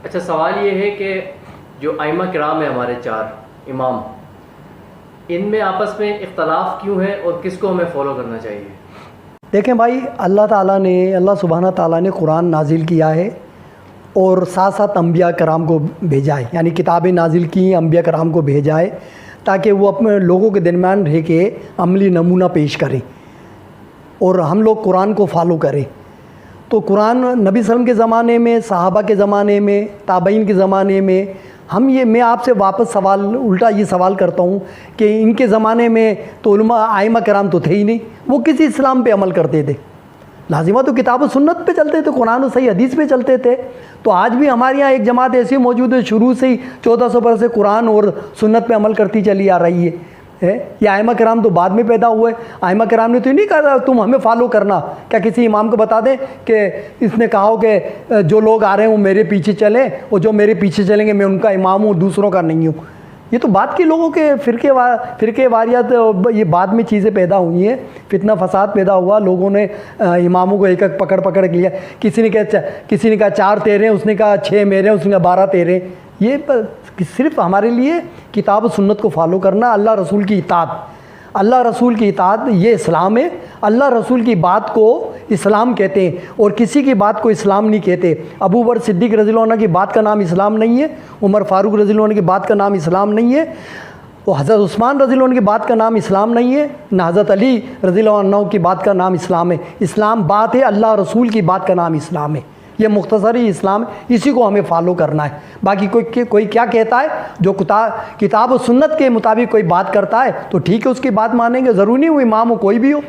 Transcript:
अच्छा, सवाल ये है कि जो आइमा किराम है हमारे चार इमाम, इनमें आपस में इख्तलाफ क्यों है और किसको हमें फ़ॉलो करना चाहिए? देखें भाई, अल्लाह सुब्हाना ताला ने कुरान नाजिल किया है और साथ साथ अम्बिया कराम को भेजा है, यानी किताबें नाजिल की, अम्बिया कराम को भेजा है ताकि वो अपने लोगों के दरमियान रह के अमली नमूना पेश करें और हम लोग कुरान को फॉलो करें। तो कुरान नबी सल्लम के ज़माने में, सहाबा के ज़माने में, ताबईन के ज़माने में, मैं आपसे वापस उल्टा ये सवाल करता हूँ कि इनके ज़माने में तो उलमा आइमा कराम तो थे ही नहीं, वो किसी इस्लाम पे अमल करते थे, लाजिमा तो किताब सुन्नत पे चलते थे, कुरान और सही हदीस पे चलते थे। तो आज भी हमारे यहाँ एक जमात ऐसी मौजूद है, शुरू से ही 1400 बरस से कुरान और सुन्नत पे अमल करती चली आ रही है। ये आइमा कराम तो बाद में पैदा हुए। आइमा कराम ने तो नहीं कहा तुम हमें फॉलो करना। क्या किसी इमाम को बता दें कि इसने कहा हो कि जो लोग आ रहे हैं वो मेरे पीछे चलें और जो मेरे पीछे चलेंगे मैं उनका इमाम हूँ, दूसरों का नहीं हूँ? ये तो बाद के लोगों के फ़िरके वारियत, ये बाद में चीज़ें पैदा हुई हैं, फितना फसाद पैदा हुआ, लोगों ने इमामों को एक एक पकड़ पकड़ के लिया। किसी ने कहा 4 तेरे, उसने कहा 6 मेरे, उसने कहा 12 तेरे। ये सिर्फ हमारे लिए किताब सुन्नत को फॉलो करना, अल्लाह रसूल की इताअत, ये इस्लाम है। अल्लाह रसूल की बात को इस्लाम कहते हैं और किसी की बात को इस्लाम नहीं कहते। अबू बकर सिद्दीक़ रज़ियल्लाहु अन्हु की बात का नाम इस्लाम नहीं है, उमर फ़ारूक रज़ियल्लाहु अन्हु की बात का नाम इस्लाम नहीं है, और हज़रत उस्मान रज़ियल्लाहु अन्हु की बात का नाम इस्लाम नहीं है, न हज़रत अली रज़ियल्लाहु अन्हु की बात का नाम इस्लाम है। इस्लाम बात है, अल्लाह रसूल की बात का नाम इस्लाम है। ये मुख्तसर ही इस्लाम, इसी को हमें फॉलो करना है। बाकी कोई क्या कहता है, जो किताब और सुन्नत के मुताबिक कोई बात करता है तो ठीक है, उसकी बात मानेंगे, ज़रूरी नहीं वो इमाम हो, कोई भी हो।